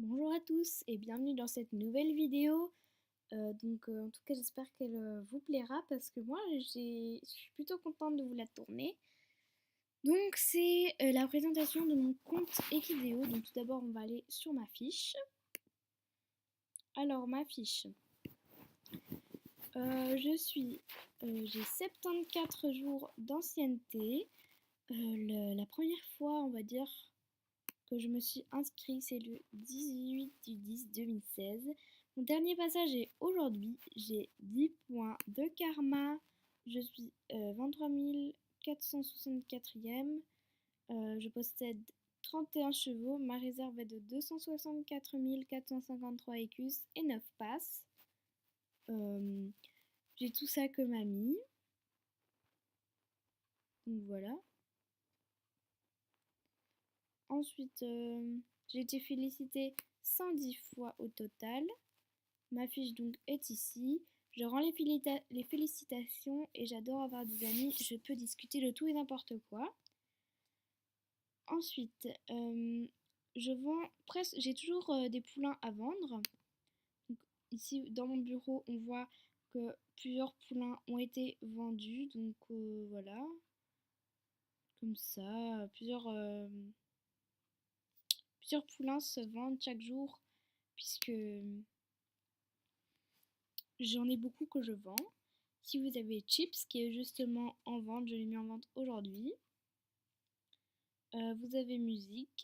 Bonjour à tous et bienvenue dans cette nouvelle vidéo. En tout cas j'espère qu'elle vous plaira parce que moi je suis plutôt contente de vous la tourner. Donc c'est la présentation de mon compte Equideo. Donc tout d'abord on va aller sur ma fiche. Alors ma fiche, j'ai 74 jours d'ancienneté. La première fois on va dire que je me suis inscrite, c'est le 18/10/2016. Mon dernier passage est aujourd'hui. J'ai 10 points de karma. Je suis 23 464e. Je possède 31 chevaux. Ma réserve est de 264 453 écus et 9 passes. J'ai tout ça que mamie. Donc voilà. Ensuite, j'ai été félicitée 110 fois au total. Ma fiche donc est ici. Je rends les félicitations et j'adore avoir des amis. Je peux discuter de tout et n'importe quoi. Ensuite, je vends presque. J'ai toujours des poulains à vendre. Donc, ici, dans mon bureau, on voit que plusieurs poulains ont été vendus. Donc voilà, comme ça, plusieurs poulains se vendent chaque jour puisque j'en ai beaucoup que je vends. Si vous avez Chips qui est justement en vente, je l'ai mis en vente aujourd'hui. Vous avez musique.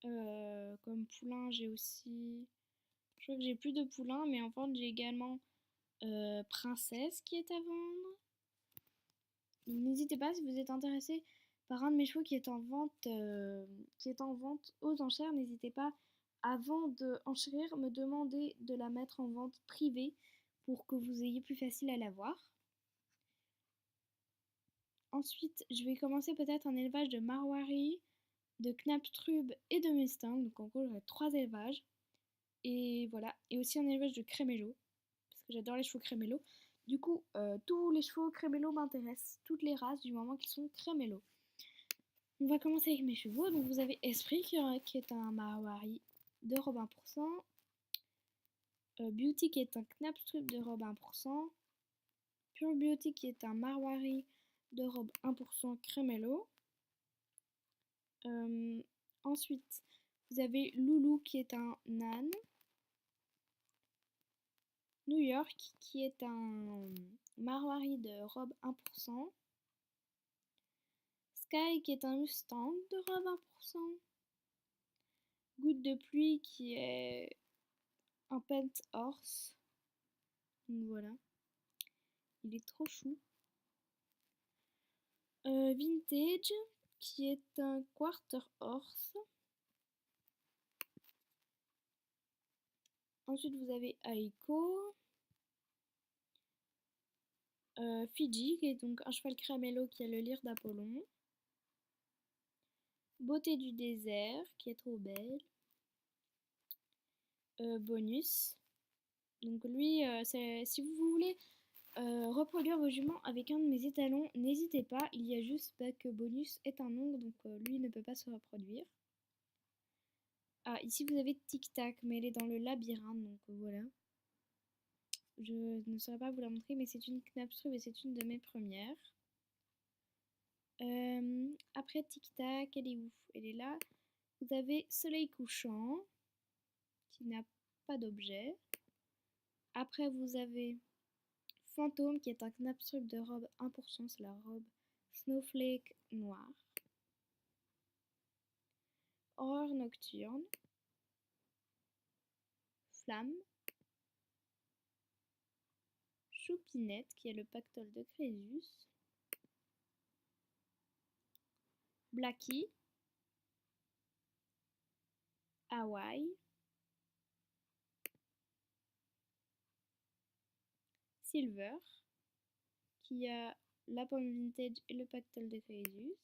Comme poulain, j'ai aussi. Je crois que j'ai plus de poulains, mais en vente, j'ai également Princesse qui est à vendre. Donc n'hésitez pas si vous êtes intéressé par un de mes chevaux qui est en vente aux enchères, n'hésitez pas avant de enchérir, me demander de la mettre en vente privée pour que vous ayez plus facile à la voir. Ensuite, je vais commencer peut-être un élevage de Marwari, de Knapstrub et de Mustang. Donc en gros, j'aurai 3 élevages. Et voilà. Et aussi un élevage de Crémello, parce que j'adore les chevaux Crémello. Du coup, tous les chevaux Crémello m'intéressent. Toutes les races, du moment qu'ils sont Crémello. On va commencer avec mes chevaux. Donc vous avez Esprit qui est un Marwari de robe 1%. Beauty qui est un Knapstrub de robe 1%. Pure Beauty qui est un Marwari de robe 1% Crémello. Ensuite, vous avez Loulou qui est un âne. New York qui est un Marwari de robe 1%. Sky qui est un Mustang de robe 1%. Goutte de pluie qui est un Pent Horse. Donc voilà. Il est trop chou. Vintage qui est un Quarter Horse. Ensuite vous avez Aiko. Fiji qui est donc un cheval Crémello qui a le lyre d'Apollon. Beauté du désert qui est trop belle. Bonus. Donc lui, si vous voulez reproduire vos juments avec un de mes étalons, n'hésitez pas. Il y a juste que Bonus est un ongle, donc lui ne peut pas se reproduire. Ah, ici vous avez Tic Tac, mais elle est dans le labyrinthe, donc voilà. Je ne saurais pas vous la montrer, mais c'est une Knapstrub et c'est une de mes premières. Après Tic Tac, elle est où? Elle est là. Vous avez Soleil couchant, qui n'a pas d'objet. Après vous avez Fantôme, qui est un Knapstrub de robe 1%, c'est la robe Snowflake noire. Horreur nocturne. Flamme. Choupinette, qui est le pactole de Crésus. Blackie. Hawaii. Silver, qui a la pomme vintage et le pactole de Crésus.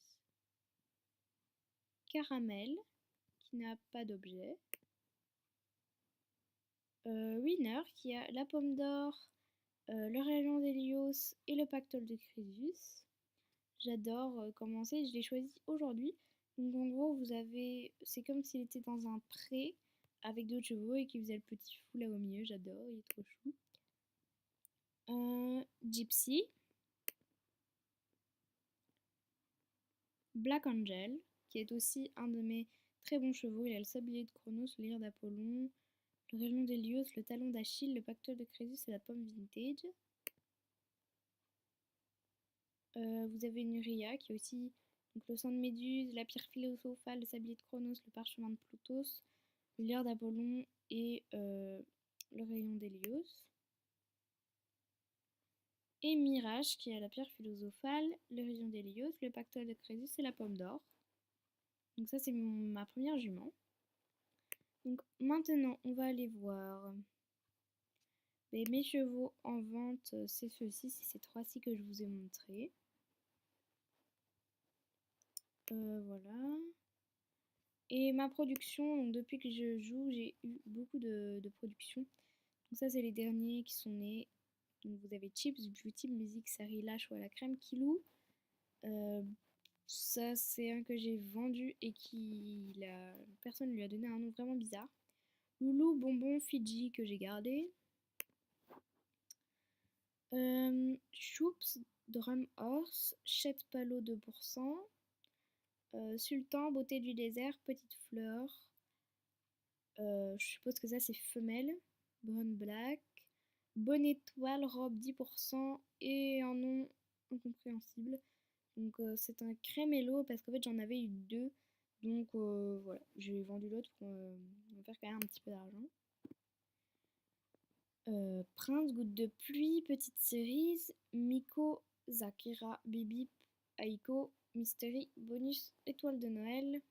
Caramel, qui n'a pas d'objet. Winner, qui a la pomme d'or, le rayon d'Hélios et le pactole de Crésus. J'adore commencer, je l'ai choisi aujourd'hui. Donc en gros, c'est comme s'il était dans un pré avec d'autres chevaux et qu'il faisait le petit fou là au milieu. J'adore, il est trop chou. Gypsy, Black Angel, qui est aussi un de mes très bons chevaux. Il a le sablier de Chronos, le lyre d'Apollon, le rayon d'Hélios, le talon d'Achille, le pactole de Crésus et la pomme vintage. Vous avez une Uria qui est aussi donc, le sang de Méduse, la pierre philosophale, le sablier de Chronos, le parchemin de Plutos, le lyre d'Apollon et le rayon d'Hélios. Et Mirage qui a la pierre philosophale, le rayon d'Hélios, le pactole de Crésus et la pomme d'or. Donc ça c'est ma première jument. Donc maintenant on va aller voir mes chevaux en vente, c'est ceux-ci, c'est ces trois-ci que je vous ai montrés. Voilà. Et ma production, donc depuis que je joue, j'ai eu beaucoup de production. Donc ça c'est les derniers qui sont nés. Donc vous avez Chips, Beauty, Music, Sari, Lâche ou à la crème, Kilou. Ça c'est un que j'ai vendu et personne lui a donné un nom vraiment bizarre. Loulou, Bonbon, Fidji que j'ai gardé. Choups, Drum Horse, Chet Palo 2%. Sultan, Beauté du désert, Petite fleur. Je suppose que ça c'est femelle. Brown Black. Bonne étoile, robe 10% et un nom incompréhensible. Donc c'est un crémello parce qu'en fait j'en avais eu deux. Donc voilà, j'ai vendu l'autre pour me faire quand même un petit peu d'argent. Prince, Goutte de pluie, Petite cerise, Miko, Zakira, Bibip, Aiko, Mystery, Bonus, Étoile de Noël.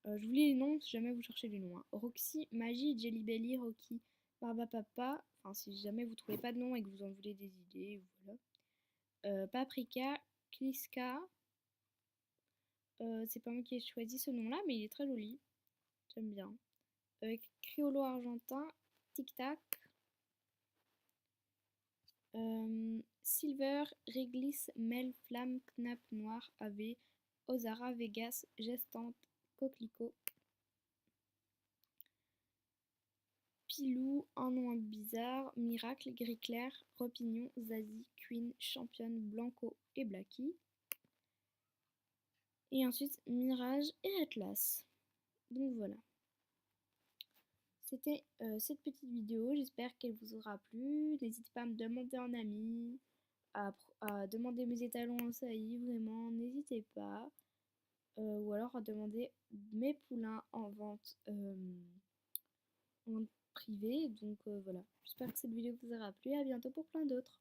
Je vous lis les noms si jamais vous cherchez les noms. Hein. Roxy, Magie, Jelly Belly, Rocky, Barbapapa. Enfin, si jamais vous trouvez pas de nom et que vous en voulez des idées, voilà. Paprika, Kliska. C'est pas moi qui ai choisi ce nom-là, mais il est très joli. J'aime bien. Criollo argentin, Tic Tac. Silver, Réglisse, Mel, Flamme, Knap, Noir, Ave, Ozara, Vegas, Gestante, Coquelicot. Pilou, un nom bizarre, Miracle, Gris Clair, Ropignon, Zazie, Queen, Championne, Blanco et Blacky. Et ensuite Mirage et Atlas. Donc voilà. C'était cette petite vidéo, j'espère qu'elle vous aura plu. N'hésitez pas à me demander en ami, à demander mes étalons en saillie, vraiment, n'hésitez pas. Ou alors à demander mes poulains en vente en privée. Donc voilà, j'espère que cette vidéo vous aura plu. À bientôt pour plein d'autres.